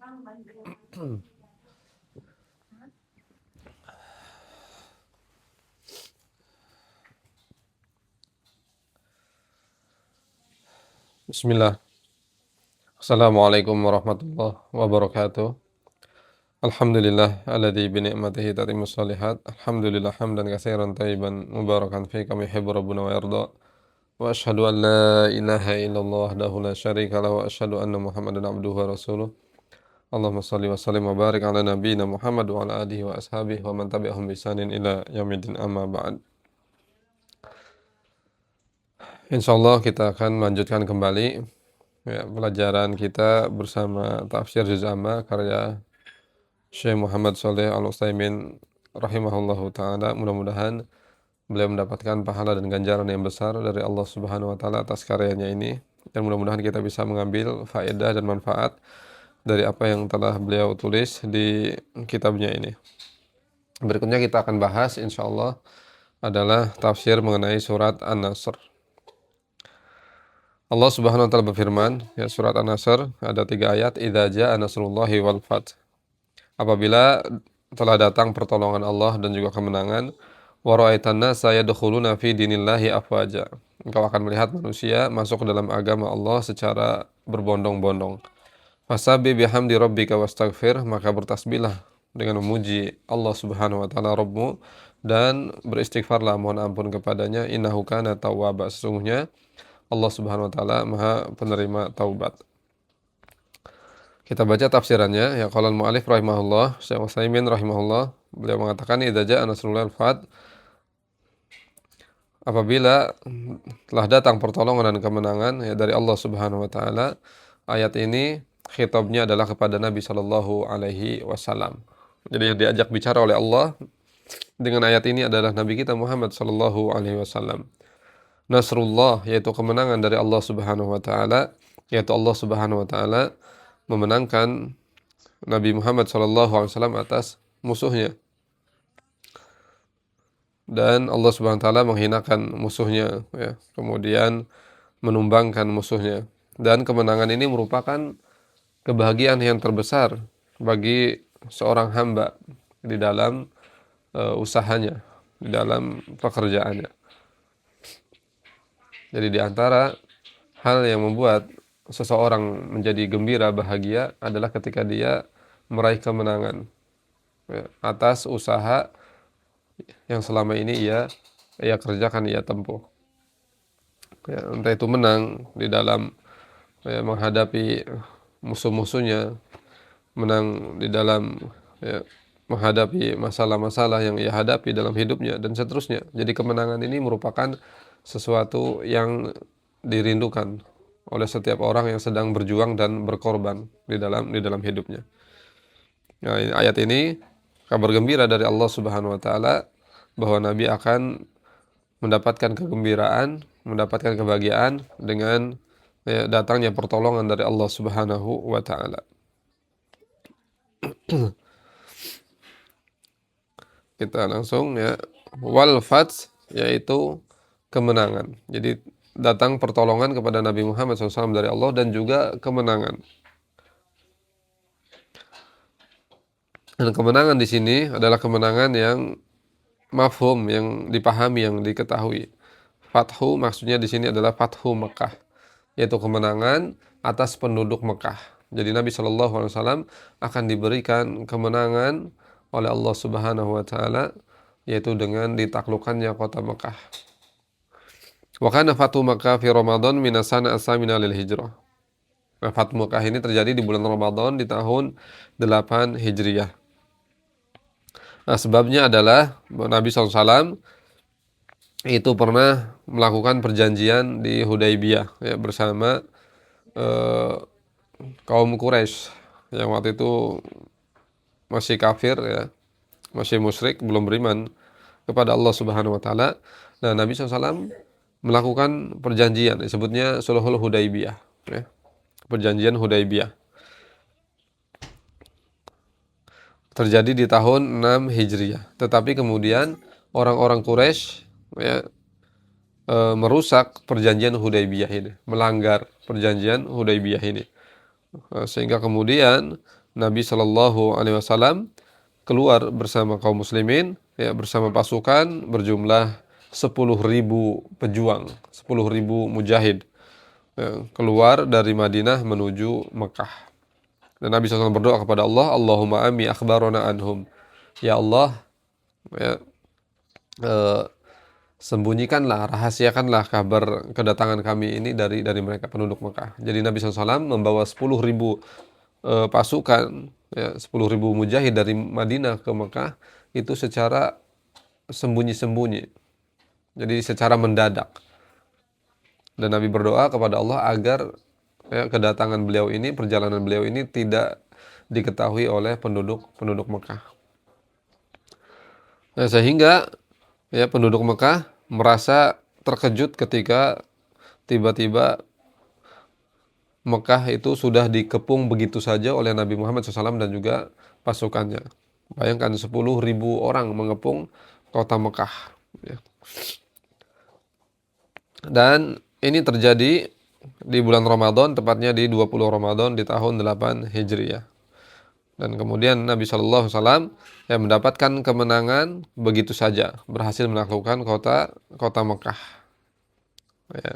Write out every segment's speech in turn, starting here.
Bismillah. Assalamualaikum warahmatullahi wabarakatuh. Alhamdulillah alladzi bi ni'matihi tatimmus shalihat. Alhamdulillah hamdan katsiran tayyiban mubarakan fi kama yuhibbu rabbuna wa yarda. Wa asyhadu an la ilaha illallah wahdahu la syarika lahu wa asyhadu anna Muhammadan abduhu wa rasuluh. Allahumma shalli wa sallim wa barik ala nabiyyina Muhammad wa ala alihi wa ashabihi wa man tabi'ahum bi ihsanin ila yaumiddin amma ba'd. Insyaallah kita akan melanjutkan kembali pelajaran kita bersama tafsir juz amma karya Syekh Muhammad Shalih Al-Utsaimin rahimahullahu taala. Mudah-mudahan beliau mendapatkan pahala dan ganjaran yang besar dari Allah Subhanahu wa taala atas karyanya ini, dan mudah-mudahan kita bisa mengambil faedah dan manfaat dari apa yang telah beliau tulis di kitabnya ini. Berikutnya kita akan bahas insyaallah adalah tafsir mengenai surat An-Nasr. Allah Subhanahu wa taala berfirman, ya, surat An-Nasr ada 3 ayat, idza jaa nasrullahi wal fath. Apabila telah datang pertolongan Allah dan juga kemenangan, wa ra'aitan nasa yadkhuluna fi dinillahi afwaja. Engkau akan melihat manusia masuk ke dalam agama Allah secara berbondong-bondong. Fasabbih bihamdi rabbika wastaghfir, maka bertasbihlah dengan memuji Allah Subhanahu wa taala Rabbmu dan beristighfarlah, mohon ampun kepadanya, innahu kana tawwaba, sesungguhnya Allah Subhanahu wa taala Maha penerima taubat. Kita baca tafsirannya, ya, qala al-mu'allif rahimahullah, Syekh Utsaimin rahimahullah, beliau mengatakan idza jaa nasrullahi wal fath, apabila telah datang pertolongan dan kemenangan, ya, dari Allah Subhanahu wa taala. Ayat ini khitabnya adalah kepada Nabi sallallahu alaihi wasallam. Jadi yang diajak bicara oleh Allah dengan ayat ini adalah Nabi kita Muhammad sallallahu alaihi wasallam. Nasrullah, yaitu kemenangan dari Allah Subhanahu wa taala, yaitu Allah Subhanahu wa taala memenangkan Nabi Muhammad sallallahu alaihi wasallam atas musuhnya, dan Allah Subhanahu wa taala menghinakan musuhnya, ya, kemudian menumbangkan musuhnya. Dan kemenangan ini merupakan kebahagiaan yang terbesar bagi seorang hamba di dalam usahanya, di dalam pekerjaannya. Jadi di antara hal yang membuat seseorang menjadi gembira, bahagia adalah ketika dia meraih kemenangan, ya, atas usaha yang selama ini ia kerjakan, ia tempuh. Ya, entah itu menang di dalam, ya, menghadapi musuh-musuhnya, menang di dalam, ya, menghadapi masalah-masalah yang ia hadapi dalam hidupnya dan seterusnya. Jadi kemenangan ini merupakan sesuatu yang dirindukan oleh setiap orang yang sedang berjuang dan berkorban di dalam hidupnya. Nah, ayat ini kabar gembira dari Allah Subhanahu wa taala bahwa Nabi akan mendapatkan kegembiraan, mendapatkan kebahagiaan dengan, ya, datangnya pertolongan dari Allah Subhanahu wa taala. Kita langsung, ya, wal fath, yaitu kemenangan. Jadi datang pertolongan kepada Nabi Muhammad SAW dari Allah dan juga kemenangan. Dan kemenangan di sini adalah kemenangan yang mafhum, yang dipahami, yang diketahui. Fathu maksudnya di sini adalah Fathu Mekah, yaitu kemenangan atas penduduk Mekah. Jadi Nabi SAW akan diberikan kemenangan oleh Allah Subhanahu wa taala, yaitu dengan ditaklukkannya kota Mekah. Wa kana Fathu Makkah fi Ramadan min as-sana as-samina lil hijrah. Nah, Fathu Makkah ini terjadi di bulan Ramadan di tahun 8 Hijriah. Nah, sebabnya adalah Nabi SAW itu pernah melakukan perjanjian di Hudaybiyah, ya, bersama kaum Quraisy yang waktu itu masih kafir, ya, masih musyrik, belum beriman kepada Allah Subhanahu wa taala. Nah, Nabi SAW melakukan perjanjian, disebutnya Sulhul Hudaybiyah, ya, perjanjian Hudaybiyah. Terjadi di tahun 6 Hijriah. Tetapi kemudian orang-orang Quraisy, ya, merusak perjanjian Hudaybiyah ini, melanggar perjanjian Hudaybiyah ini. Sehingga kemudian Nabi Shallallahu Alaihi Wasallam keluar bersama kaum muslimin, ya, bersama pasukan berjumlah 10.000 pejuang, 10.000 mujahid, ya, keluar dari Madinah menuju Mekah. Dan Nabi SAW berdoa kepada Allah, Allahumma ami akhbarona anhum. Ya Allah, ya, eh, sembunyikanlah, rahasiakanlah kabar kedatangan kami ini dari mereka penduduk Mekah. Jadi Nabi SAW membawa 10.000 pasukan, ya, 10.000 mujahid dari Madinah ke Mekah itu secara sembunyi-sembunyi. Jadi secara mendadak. Dan Nabi berdoa kepada Allah agar, ya, kedatangan beliau ini, perjalanan beliau ini tidak diketahui oleh penduduk Mekah. Nah, sehingga, ya, penduduk Mekah merasa terkejut ketika tiba-tiba Mekah itu sudah dikepung begitu saja oleh Nabi Muhammad SAW dan juga pasukannya. Bayangkan 10.000 orang mengepung kota Mekah. Ya. Dan ini terjadi di bulan Ramadan, tepatnya di 20 Ramadan di tahun 8 Hijriah. Dan kemudian Nabi Shallallahu Alaihi Wasallam yang mendapatkan kemenangan begitu saja, berhasil menaklukkan kota Mekah. Ya.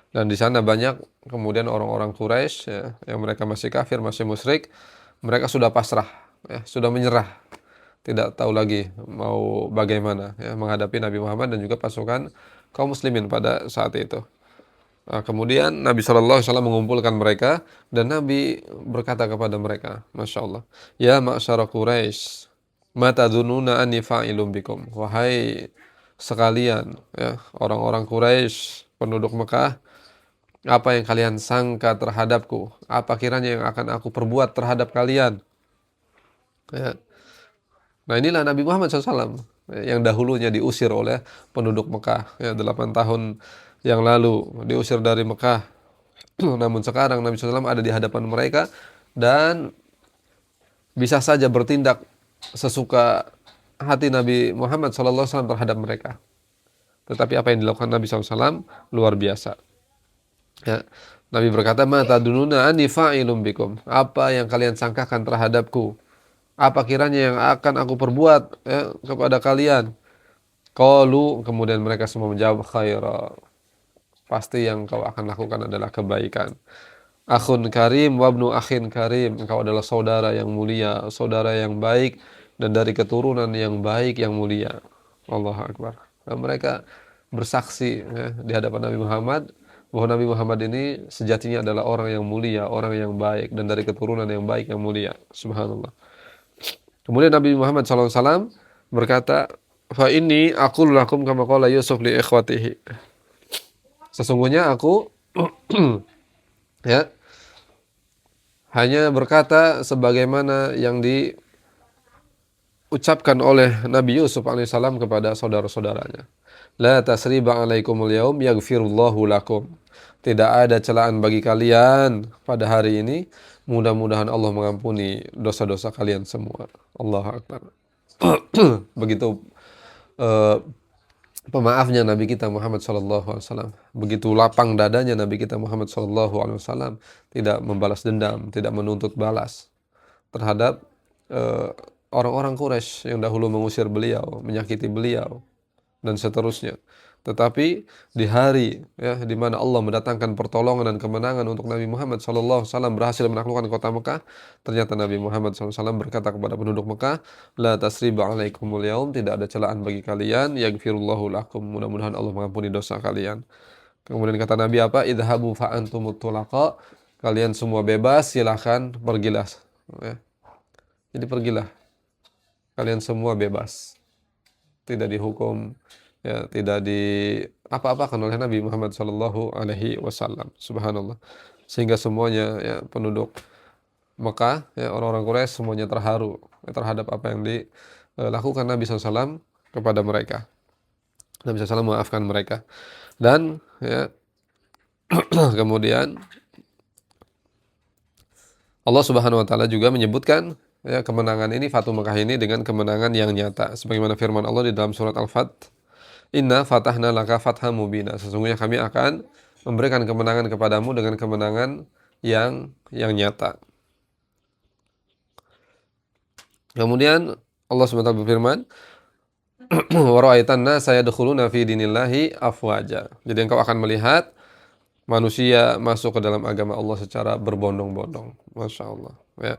Dan di sana banyak kemudian orang-orang Quraisy, ya, yang mereka masih kafir, masih musyrik, mereka sudah pasrah, ya, sudah menyerah, tidak tahu lagi mau bagaimana, ya, menghadapi Nabi Muhammad dan juga pasukan kaum muslimin pada saat itu. Nah, kemudian Nabi Shallallahu Alaihi Wasallam mengumpulkan mereka dan Nabi berkata kepada mereka, Masya Allah, ya ma'syara Quraisy, mata dununa anni fa'ilum bikum. Wahai sekalian, ya, orang-orang Quraisy, penduduk Mekah, apa yang kalian sangka terhadapku? Apa kiranya yang akan aku perbuat terhadap kalian? Ya. Nah, inilah Nabi Muhammad SAW, ya, yang dahulunya diusir oleh penduduk Mekah, ya, 8 tahun yang lalu diusir dari Mekah. Namun sekarang Nabi SAW ada di hadapan mereka dan bisa saja bertindak sesuka hati Nabi Muhammad SAW terhadap mereka. Tetapi apa yang dilakukan Nabi SAW luar biasa. Ya. Nabi berkata, "Ma tadununa anni fa'ilum bikum." Apa yang kalian sangkakan terhadapku? Apa kiranya yang akan aku perbuat, ya, kepada kalian? Qalu, kemudian mereka semua menjawab, khaira. Pasti yang kau akan lakukan adalah kebaikan. Akhun karim wabnu akhin karim. Engkau adalah saudara yang mulia, saudara yang baik, dan dari keturunan yang baik yang mulia. Allahu Akbar. Dan mereka bersaksi, ya, di hadapan Nabi Muhammad bahwa Nabi Muhammad ini sejatinya adalah orang yang mulia, orang yang baik, dan dari keturunan yang baik yang mulia. Subhanallah. Kemudian Nabi Muhammad SAW berkata, fa ini aku lakum kama qala Yusuf li ikhwatihi. Sesungguhnya aku ya hanya berkata sebagaimana yang diucapkan oleh Nabi Yusuf alaihissalam kepada saudara-saudaranya. La tasriba alaikumul yaum yaghfirullahu lakum. Tidak ada celaan bagi kalian pada hari ini. Mudah-mudahan Allah mengampuni dosa-dosa kalian semua. Allahu Akbar. Begitu eh, pemaafnya Nabi kita Muhammad SAW. Begitu lapang dadanya Nabi kita Muhammad SAW. Tidak membalas dendam, tidak menuntut balas terhadap eh, orang-orang Quraisy yang dahulu mengusir beliau, menyakiti beliau, dan seterusnya. Tetapi di hari, ya, di mana Allah mendatangkan pertolongan dan kemenangan untuk Nabi Muhammad SAW berhasil menaklukkan kota Mekah, ternyata Nabi Muhammad SAW berkata kepada penduduk Mekah, La tasriba alaikumul yaum, tidak ada celaan bagi kalian, yaghfirullahu lakum, mudah-mudahan Allah mengampuni dosa kalian. Kemudian kata Nabi apa? Idhabu fa'antumut tulaqa, kalian semua bebas, silahkan pergilah. Ya. Jadi pergilah, kalian semua bebas, tidak dihukum, ya, tidak di apa-apakan oleh Nabi Muhammad Shallallahu Alaihi Wasallam. Subhanallah. Sehingga semuanya, ya, penduduk Mekah, ya, orang-orang Quraisy semuanya terharu, ya, terhadap apa yang dilakukan Nabi SAW kepada mereka. Nabi SAW memaafkan mereka. Dan, ya, kemudian Allah Subhanahu Wa Taala juga menyebutkan, ya, kemenangan ini, Fatu Mekah ini, dengan kemenangan yang nyata. Sebagaimana firman Allah di dalam surat Al-Fat, Inna fatahna laka fatham mubina. Sesungguhnya kami akan memberikan kemenangan kepadamu dengan kemenangan yang nyata. Kemudian Allah SWT berfirman, "Wa ra'aitan nasa yadkhuluna fi dinillahi afwaja." Jadi engkau akan melihat manusia masuk ke dalam agama Allah secara berbondong-bondong. Masya Allah. Ya.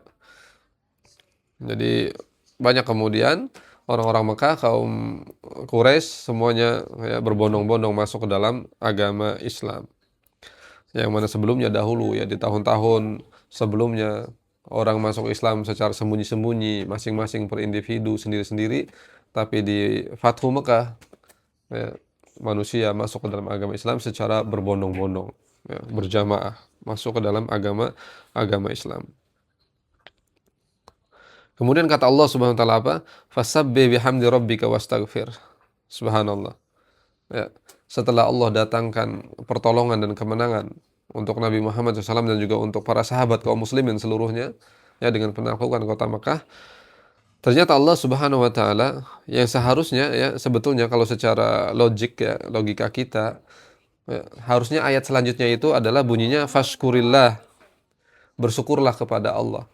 Jadi banyak kemudian orang-orang Mekah, kaum Quraisy semuanya ya berbondong-bondong masuk ke dalam agama Islam. Yang mana sebelumnya dahulu ya di tahun-tahun sebelumnya orang masuk Islam secara sembunyi-sembunyi, masing-masing per individu sendiri-sendiri, tapi di Fathu Mekah ya, manusia masuk ke dalam agama Islam secara berbondong-bondong, ya, berjamaah masuk ke dalam agama Islam. Kemudian kata Allah Subhanahu wa taala apa? Fasabbih bihamdi rabbika wastaghfir. Subhanallah. Ya. Setelah Allah datangkan pertolongan dan kemenangan untuk Nabi Muhammad SAW dan juga untuk para sahabat kaum muslimin seluruhnya ya dengan penaklukan kota Makkah, ternyata Allah Subhanahu wa taala yang seharusnya ya sebetulnya kalau secara logik ya, logika kita ya, harusnya ayat selanjutnya itu adalah bunyinya fashkurillah, bersyukurlah kepada Allah.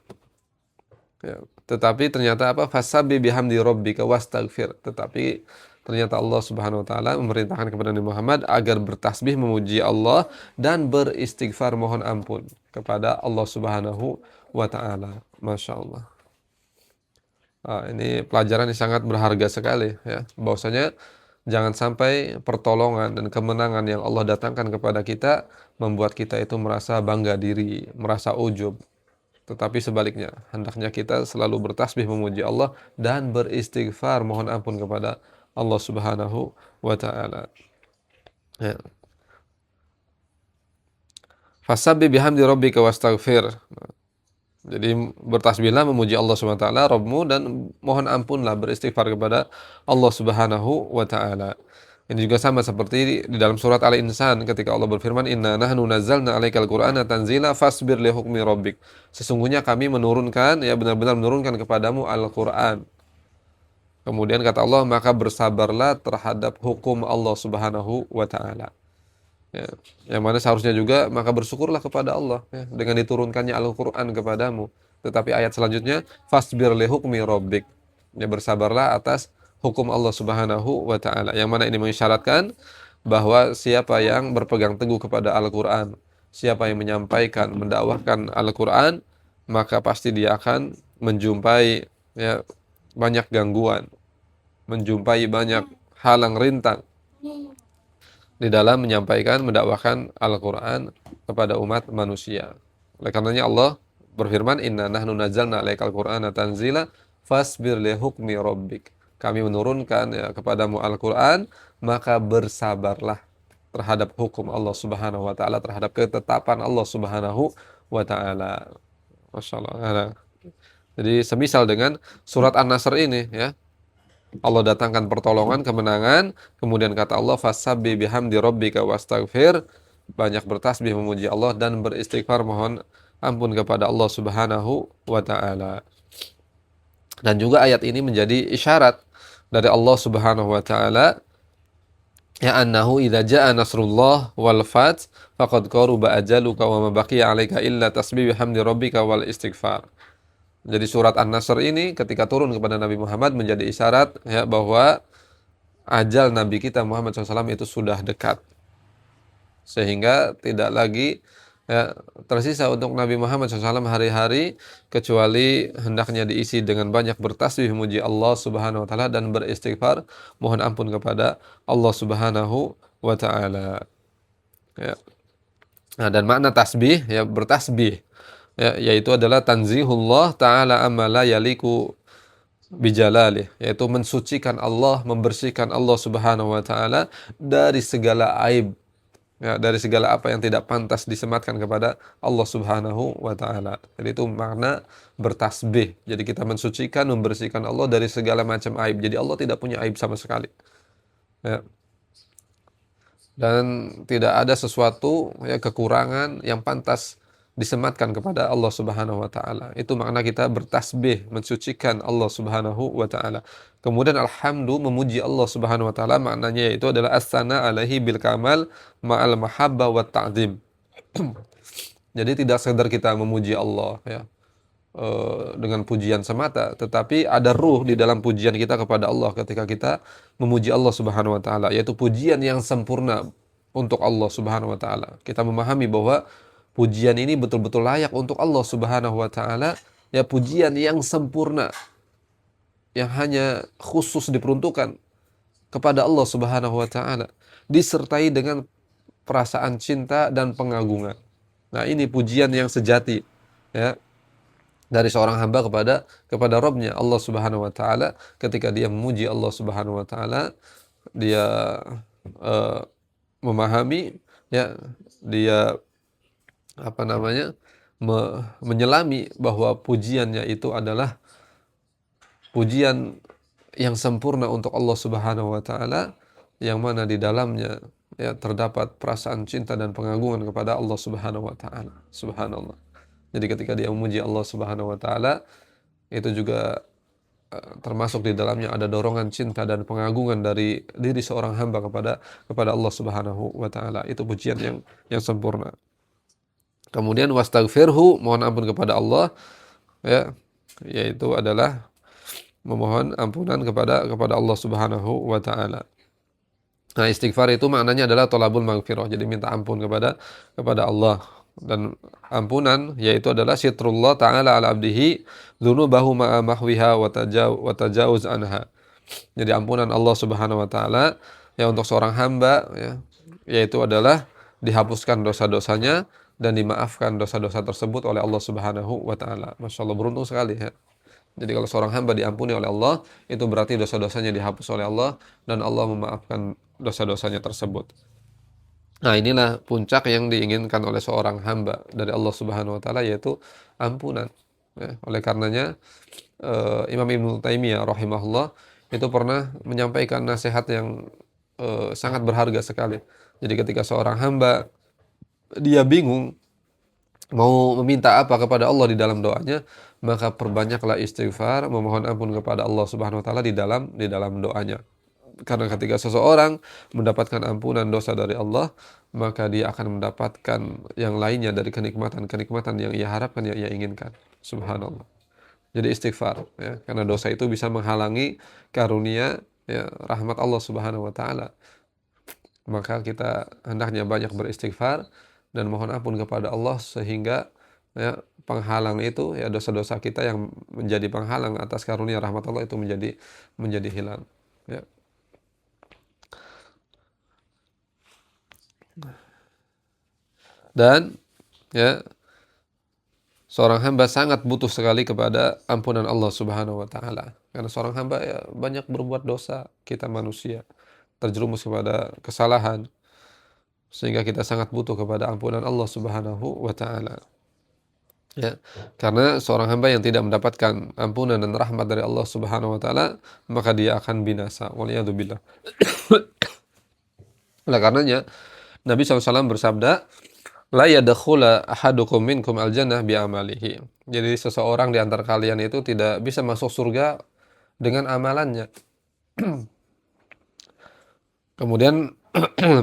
Ya, tetapi ternyata apa? Fasabbih bihamdi rabbika wastaghfir. Tetapi ternyata Allah Subhanahu wa taala memerintahkan kepada Nabi Muhammad agar bertasbih memuji Allah dan beristighfar mohon ampun kepada Allah Subhanahu wa taala. Masya Allah. Ini pelajaran yang sangat berharga sekali ya. Bahwasanya jangan sampai pertolongan dan kemenangan yang Allah datangkan kepada kita membuat kita itu merasa bangga diri, merasa ujub. Tetapi sebaliknya, hendaknya kita selalu bertasbih memuji Allah dan beristighfar mohon ampun kepada Allah Subhanahu wa taala. Ya. Fasabbih bihamdi rabbika wastaghfir. Jadi bertasbihlah memuji Allah Subhanahu wa taala Rabbmu dan mohon ampunlah beristighfar kepada Allah Subhanahu wa taala. Ini juga sama seperti di dalam surat Al-Insan ketika Allah berfirman, "Inna nahnu nazzalna 'alaikal Qur'ana tanzila fasbir li hukmi rabbik." Sesungguhnya kami menurunkan ya benar-benar menurunkan kepadamu Al-Qur'an. Kemudian kata Allah, maka bersabarlah terhadap hukum Allah Subhanahu wa taala. Ya, yang mana seharusnya juga maka bersyukurlah kepada Allah ya, dengan diturunkannya Al-Qur'an kepadamu. Tetapi ayat selanjutnya, fasbir li hukmi rabbik. Ya, bersabarlah atas hukum Allah Subhanahu wa taala. Yang mana ini mengisyaratkan bahwa siapa yang berpegang teguh kepada Al-Qur'an, siapa yang menyampaikan, mendakwahkan Al-Qur'an, maka pasti dia akan menjumpai ya banyak gangguan, menjumpai banyak halang rintang di dalam menyampaikan, mendakwahkan Al-Qur'an kepada umat manusia. Oleh karenanya Allah berfirman, "Inna nahnu nazzalna 'alaikal Qur'ana tanzila fasbir li hukmi rabbik." Kami menurunkan ya kepadamu Al-Qur'an, maka bersabarlah terhadap hukum Allah Subhanahu wa taala, terhadap ketetapan Allah Subhanahu wa taala. Masyaallah. Jadi semisal dengan surat An-Nasr ini ya. Allah datangkan pertolongan, kemenangan, kemudian kata Allah fasabbih bihamdi rabbika wastaghfir, banyak bertasbih memuji Allah dan beristighfar mohon ampun kepada Allah Subhanahu wa taala. Dan juga ayat ini menjadi isyarat dari Allah Subhanahu wa taala ya annahu idza jaa nasrullah wal fath faqad qaruba ajaluka wa ma baqiya 'alaika illa tasbih bihamdi rabbika wal istighfar. Jadi surat An-Nasr ini ketika turun kepada Nabi Muhammad menjadi isyarat ya bahwa ajal Nabi kita Muhammad SAW itu sudah dekat. Sehingga tidak lagi ya, tersisa untuk Nabi Muhammad SAW hari-hari kecuali hendaknya diisi dengan banyak bertasbih memuji Allah Subhanahu wa taala dan beristighfar mohon ampun kepada Allah Subhanahu wa taala. Ya. Nah, dan makna tasbih ya bertasbih ya, yaitu adalah tanzihullah ta'ala amma la yaliku bijalalih, yaitu mensucikan Allah, membersihkan Allah Subhanahu wa taala dari segala aib ya, dari segala apa yang tidak pantas disematkan kepada Allah Subhanahu wa taala. Jadi itu makna bertasbih. Jadi kita mensucikan, membersihkan Allah dari segala macam aib. Jadi Allah tidak punya aib sama sekali. Ya. Dan tidak ada sesuatu ya kekurangan yang pantas disematkan kepada Allah Subhanahu wa taala. Itu makna kita bertasbih, mensucikan Allah Subhanahu wa taala. Kemudian alhamdu memuji Allah Subhanahu wa taala maknanya yaitu adalah as-sana alaihi bil kamal ma'al mahabbah wa ta'zim. Jadi tidak sekedar kita memuji Allah ya. dengan pujian semata, tetapi ada ruh di dalam pujian kita kepada Allah ketika kita memuji Allah Subhanahu wa taala, yaitu pujian yang sempurna untuk Allah Subhanahu wa taala. Kita memahami bahwa pujian ini betul-betul layak untuk Allah Subhanahu wa taala, ya pujian yang sempurna yang hanya khusus diperuntukkan kepada Allah Subhanahu wa taala, disertai dengan perasaan cinta dan pengagungan. Nah, ini pujian yang sejati, ya, dari seorang hamba kepada Rabb-Nya Allah Subhanahu wa taala. Ketika dia memuji Allah Subhanahu wa taala, dia uh, memahami, ya, dia apa namanya? Menyelami bahwa pujiannya itu adalah pujian yang sempurna untuk Allah Subhanahu wa taala, yang mana di dalamnya, ya, terdapat perasaan cinta dan pengagungan kepada Allah Subhanahu wa taala. Subhanallah. Jadi ketika dia memuji Allah Subhanahu wa taala, itu juga termasuk di dalamnya ada dorongan cinta dan pengagungan dari diri seorang hamba kepada Allah Subhanahu wa taala. Itu pujian yang sempurna. Kemudian wastaghfirhu, mohon ampun kepada Allah, ya, yaitu adalah memohon ampunan kepada Allah Subhanahu wa taala. Nah, istighfar itu maknanya adalah thalabul maghfirah, jadi minta ampun kepada Allah. Dan ampunan yaitu adalah sitrullah ta'ala ala abdihi dzunubahu ma'a mahwiha wa tajawuz anha. Jadi ampunan Allah Subhanahu wa taala ya untuk seorang hamba, ya, yaitu adalah dihapuskan dosa-dosanya dan dimaafkan dosa-dosa tersebut oleh Allah Subhanahu wa taala. Masyaallah, beruntung sekali, ya. Jadi kalau seorang hamba diampuni oleh Allah, itu berarti dosa-dosanya dihapus oleh Allah dan Allah memaafkan dosa-dosanya tersebut. Nah, inilah puncak yang diinginkan oleh seorang hamba dari Allah Subhanahu wa taala, yaitu ampunan. Ya, oleh karenanya Imam Ibnu Taimiyah rahimahullah itu pernah menyampaikan nasihat yang sangat berharga sekali. Jadi ketika seorang hamba dia bingung mau meminta apa kepada Allah di dalam doanya, maka perbanyaklah istighfar, memohon ampun kepada Allah Subhanahu wa taala di dalam doanya. Karena ketika seseorang mendapatkan ampunan dosa dari Allah, maka dia akan mendapatkan yang lainnya dari kenikmatan-kenikmatan yang ia harapkan, yang ia inginkan. Subhanallah. Jadi istighfar, ya, karena dosa itu bisa menghalangi karunia, ya, rahmat Allah Subhanahu wa taala. Maka kita hendaknya banyak beristighfar dan mohon ampun kepada Allah, sehingga, ya, penghalang itu, ya, dosa-dosa kita yang menjadi penghalang atas karunia rahmat Allah itu menjadi hilang, ya. Dan, ya, seorang hamba sangat butuh sekali kepada ampunan Allah Subhanahu wa taala. Karena seorang hamba, ya, banyak berbuat dosa, kita manusia terjerumus kepada kesalahan, sehingga kita sangat butuh kepada ampunan Allah Subhanahu wa taala. Ya, karena seorang hamba yang tidak mendapatkan ampunan dan rahmat dari Allah Subhanahu wa taala, maka dia akan binasa. Waliyadzubillah. Oleh karenanya Nabi SAW bersabda, la yadkhula ahadukum minkum al-jannah bi'amalihi. Jadi seseorang di antara kalian itu tidak bisa masuk surga dengan amalannya. Kemudian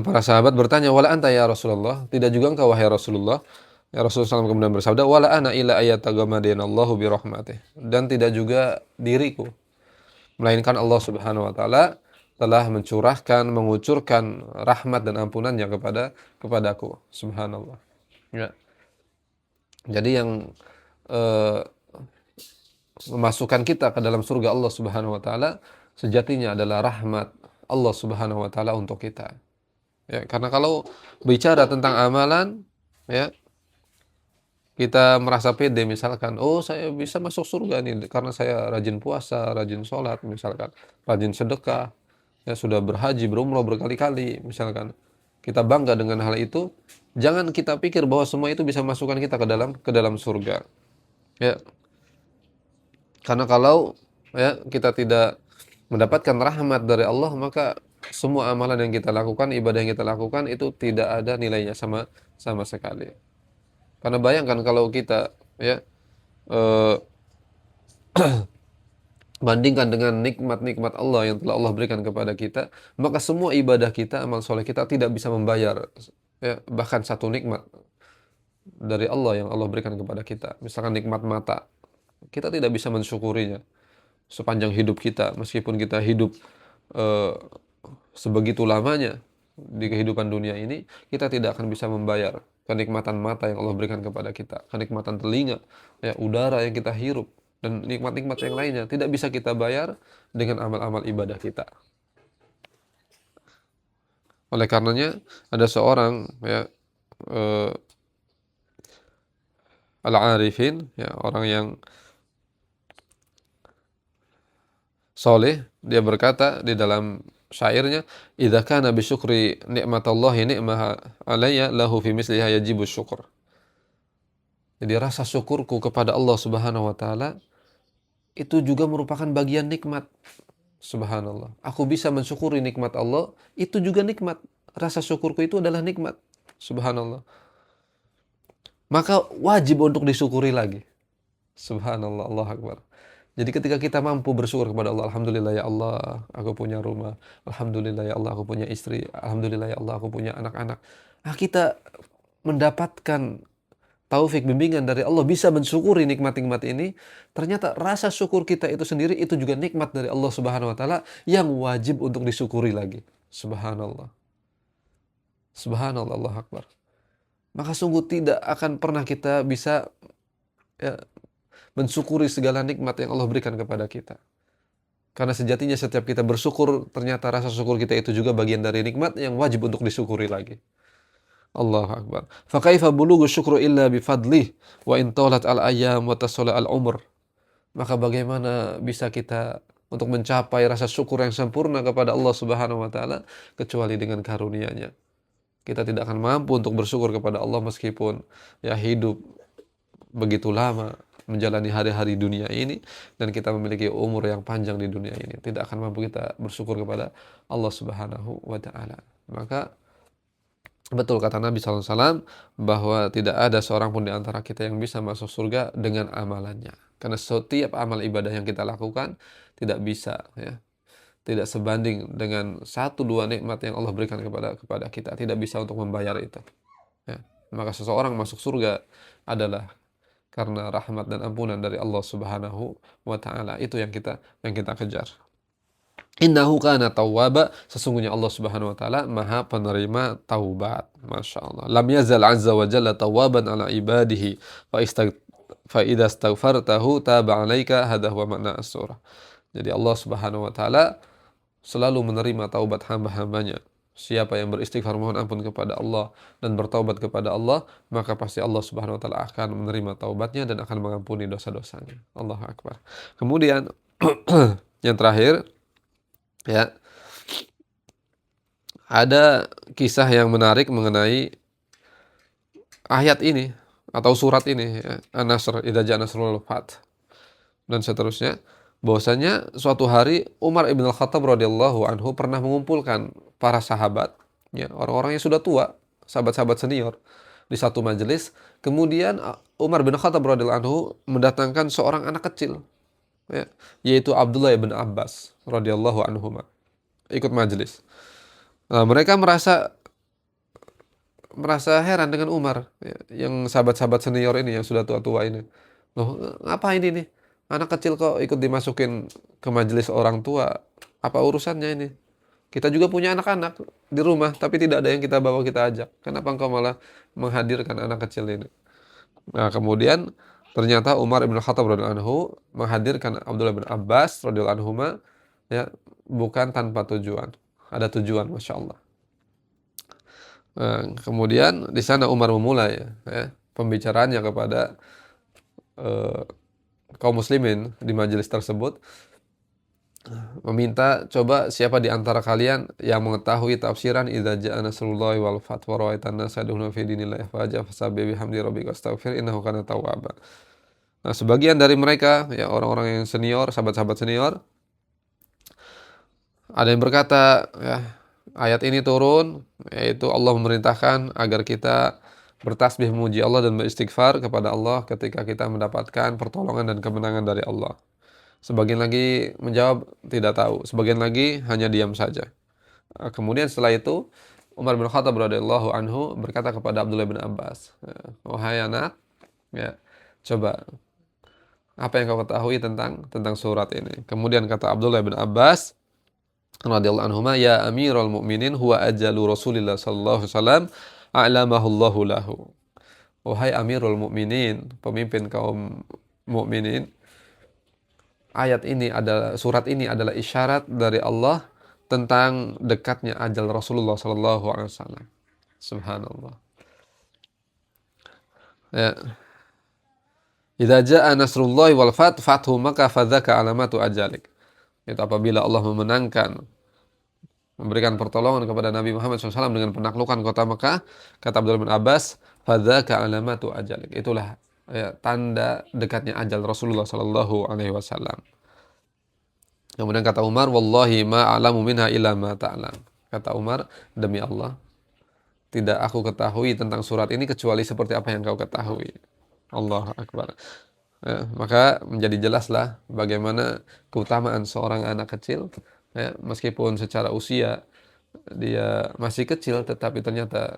para sahabat bertanya, wala anta ya Rasulullah? Tidak juga engkau wahai Rasulullah? Ya, Rasulullah SAW kemudian bersabda, wala ana illa ayatagamadinallahu birahmatih. Dan tidak juga diriku, melainkan Allah Subhanahu wa taala telah mencurahkan, mengucurkan rahmat dan ampunannya kepadaku. Subhanallah. Ya. Jadi yang eh, memasukkan kita ke dalam surga Allah Subhanahu wa taala sejatinya adalah rahmat Allah Subhanahu wa taala untuk kita. Ya, karena kalau bicara tentang amalan, ya, kita merasa pede misalkan, oh saya bisa masuk surga nih karena saya rajin puasa, rajin sholat misalkan, rajin sedekah, ya, sudah berhaji, berumrah berkali-kali misalkan. Kita bangga dengan hal itu. Jangan kita pikir bahwa semua itu bisa masukkan kita ke dalam surga. Ya, karena kalau, ya, kita tidak mendapatkan rahmat dari Allah, maka semua amalan yang kita lakukan, ibadah yang kita lakukan itu tidak ada nilainya sama sama sekali. Karena bayangkan kalau kita, ya, eh, bandingkan dengan nikmat-nikmat Allah yang telah Allah berikan kepada kita, maka semua ibadah kita, amal soleh kita tidak bisa membayar, ya, bahkan satu nikmat dari Allah yang Allah berikan kepada kita. Misalkan nikmat mata, kita tidak bisa mensyukurinya sepanjang hidup kita, meskipun kita hidup eh, sebegitu lamanya di kehidupan dunia ini, kita tidak akan bisa membayar kenikmatan mata yang Allah berikan kepada kita, kenikmatan telinga, ya, udara yang kita hirup, dan nikmat-nikmat yang lainnya tidak bisa kita bayar dengan amal-amal ibadah kita. Oleh karenanya ada seorang, ya, eh, al-arifin, ya, orang yang soleh, dia berkata di dalam syairnya, "Idza kana bi syukri ni'matallahi ni'maha alayya lahu fi misliha yajibu syukur." Jadi rasa syukurku kepada Allah Subhanahu wa taala itu juga merupakan bagian nikmat. Subhanallah. Aku bisa mensyukuri nikmat Allah, itu juga nikmat. Rasa syukurku itu adalah nikmat. Subhanallah. Maka wajib untuk disyukuri lagi. Subhanallah, Allah Akbar. Jadi ketika kita mampu bersyukur kepada Allah, alhamdulillah ya Allah, aku punya rumah. Alhamdulillah ya Allah, aku punya istri. Alhamdulillah ya Allah, aku punya anak-anak. Nah, kita mendapatkan taufik bimbingan dari Allah bisa mensyukuri nikmat-nikmat ini, ternyata rasa syukur kita itu sendiri itu juga nikmat dari Allah Subhanahu wa taala yang wajib untuk disyukuri lagi. Subhanallah. Subhanallah, Allah Akbar. Maka sungguh tidak akan pernah kita bisa, ya, mensyukuri segala nikmat yang Allah berikan kepada kita. Karena sejatinya setiap kita bersyukur, ternyata rasa syukur kita itu juga bagian dari nikmat yang wajib untuk disyukuri lagi. Allahu Akbar. Fa kaifa bulughu syukru illa bi fadlih wa in talat al ayyam wa tasala al umr. Maka bagaimana bisa kita untuk mencapai rasa syukur yang sempurna kepada Allah Subhanahu wa taala kecuali dengan karunia-Nya. Kita tidak akan mampu untuk bersyukur kepada Allah meskipun, ya, hidup begitu lama menjalani hari-hari dunia ini dan kita memiliki umur yang panjang di dunia ini. Tidak akan mampu kita bersyukur kepada Allah Subhanahu wa taala. Maka betul kata Nabi SAW bahwa tidak ada seorang pun di antara kita yang bisa masuk surga dengan amalannya. Karena setiap amal ibadah yang kita lakukan tidak bisa, ya, tidak sebanding dengan satu dua nikmat yang Allah berikan kepada kita. Tidak bisa untuk membayar itu. Ya. Maka seseorang masuk surga adalah karena rahmat dan ampunan dari Allah Subhanahu wa taala. Itu yang kita kejar. Innahu kana tawwaba, sesungguhnya Allah Subhanahu wa taala Maha penerima taubat. Masya Allah. Lam yazal azza wa jalla tawwaban ala ibadihi fa idza astaghfartahu taba 'alaika, hadha huwa makna as-surah. Jadi Allah Subhanahu wa taala selalu menerima taubat hamba-hambanya. Siapa yang beristighfar mohon ampun kepada Allah dan bertaubat kepada Allah, maka pasti Allah Subhanahu wa taala akan menerima taubatnya dan akan mengampuni dosa-dosanya. Allahu Akbar. Kemudian yang terakhir, ya, ada kisah yang menarik mengenai ayat ini atau surat ini, ya, An-Nasr, idza ja'a nasrul fath dan seterusnya, bahwasanya suatu hari Umar ibn al-Khattab radhiyallahu anhu pernah mengumpulkan para sahabat, ya, orang-orang yang sudah tua, sahabat-sahabat senior di satu majelis. Kemudian Umar bin Khattab radhiyallahu anhu mendatangkan seorang anak kecil, ya, yaitu Abdullah bin Abbas radhiyallahu anhuma ikut majelis. Nah, mereka merasa heran dengan Umar, ya, yang sahabat-sahabat senior ini yang sudah tua-tua ini. Loh, ngapain ini? Anak kecil kok ikut dimasukin ke majelis orang tua? Apa urusannya ini? Kita juga punya anak-anak di rumah, tapi tidak ada yang kita bawa, kita ajak. Kenapa engkau malah menghadirkan anak kecil ini? Nah, kemudian ternyata Umar bin Khattab radhiyallahu anhu menghadirkan Abdullah bin Abbas radhiyallahu anhuma, ya, bukan tanpa tujuan. Ada tujuan, masya Allah. Nah, kemudian di sana Umar memulai, ya, pembicaraannya kepada eh, kaum muslimin di majelis tersebut, meminta, coba siapa di antara kalian yang mengetahui tafsiran idza jaa nasrullahi wal fath wa ra'aitan nasa yadkhuluna fi dinillahi afwaja fasabbih bihamdi rabbika wastaghfir innahu kana tawwaba. Nah, sebagian dari mereka, ya, orang-orang yang senior, sahabat-sahabat senior, ada yang berkata, ya, ayat ini turun, yaitu Allah memerintahkan agar kita bertasbih memuji Allah dan beristighfar kepada Allah ketika kita mendapatkan pertolongan dan kemenangan dari Allah. Sebagian lagi menjawab tidak tahu, sebagian lagi hanya diam saja. Kemudian setelah itu Umar bin Khattab radhiyallahu anhu berkata kepada Abdullah bin Abbas, wahai anak, ya, coba Apa yang kau ketahui tentang surat ini? Kemudian kata Abdullah bin Abbas radhiyallahu anhuma, ya Amirul Mukminin huwa ajalu Rasulillah sallallahu alaihi wasallam a'lamahu Allahu lahu. Wahai Amirul Mukminin, pemimpin kaum mukminin, surat ini adalah isyarat dari Allah tentang dekatnya ajal Rasulullah sallallahu alaihi wasallam. Subhanallah. Ya. Idza jaa nasrullahi wal fathu maka fadzaka alamatu ajalik. Itu apabila Allah memberikan pertolongan kepada Nabi Muhammad SAW dengan penaklukan kota Mekah, kata Abdullah bin Abbas, fadzaka alamatu ajalik. Itulah ya, tanda dekatnya ajal Rasulullah sallallahu alaihi wasallam. Kemudian kata Umar, wallahi ma a'lamu minha illa ma ta'lam. Kata Umar, demi Allah, tidak aku ketahui tentang surat ini kecuali seperti apa yang kau ketahui. Allahu Akbar. Ya, maka menjadi jelaslah bagaimana keutamaan seorang anak kecil, ya, meskipun secara usia dia masih kecil, tetapi ternyata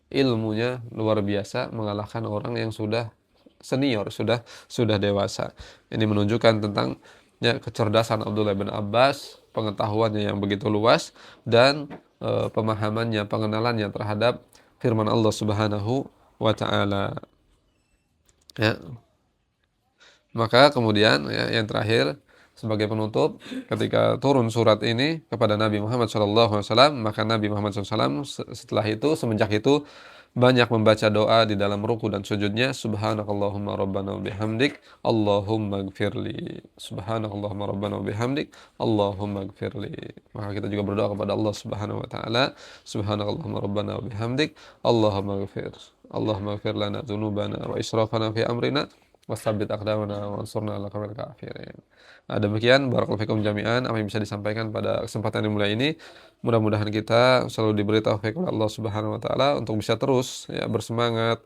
ilmunya luar biasa mengalahkan orang yang sudah senior, sudah dewasa. Ini menunjukkan tentang ya, kecerdasan Abdullah bin Abbas, pengetahuannya yang begitu luas dan pemahamannya, pengenalannya terhadap firman Allah Subhanahu wa taala. Ya. Maka kemudian ya, yang terakhir sebagai penutup, ketika turun surat ini kepada Nabi Muhammad SAW, maka Nabi Muhammad SAW setelah itu, semenjak itu banyak membaca doa di dalam ruku dan sujudnya. Subhanakallahumma rabbana wa bihamdik Allahumma gfirli. Subhanakallahumma rabbana wa bihamdik Allahumma gfirli. Maka kita juga berdoa kepada Allah Subhanahu wa taala. Subhanakallahumma rabbana wa bihamdik Allahumma gfir. Allahumma gfir lana dzunubana wa israfana fi amrina wasabbit aqdamana wansurna 'alal qawmil kafirin. Nah, demikian barakallahu fikum jami'an apa yang bisa disampaikan pada kesempatan yang mulia ini. Mudah-mudahan kita selalu diberi taufik oleh Allah Subhanahu wa taala untuk bisa terus ya bersemangat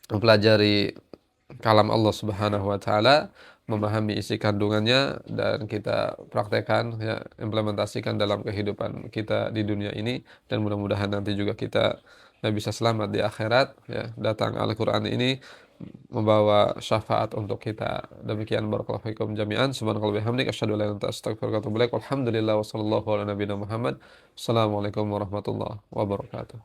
mempelajari kalam Allah Subhanahu wa taala, memahami isi kandungannya dan kita praktekkan ya, implementasikan dalam kehidupan kita di dunia ini, dan mudah-mudahan nanti juga kita ya, bisa selamat di akhirat ya. Datang Al-Qur'an ini membawa syafaat untuk kita. Demikian barakallahu fikum jami'an. Subhanakallahumma wa bihamdika asyhadu an la ilaha illa anta astaghfiruka wa atubu ilaik. Walhamdulillah wa sallallahu ala nabiyyina Muhammad. Assalamualaikum warahmatullahi wabarakatuh.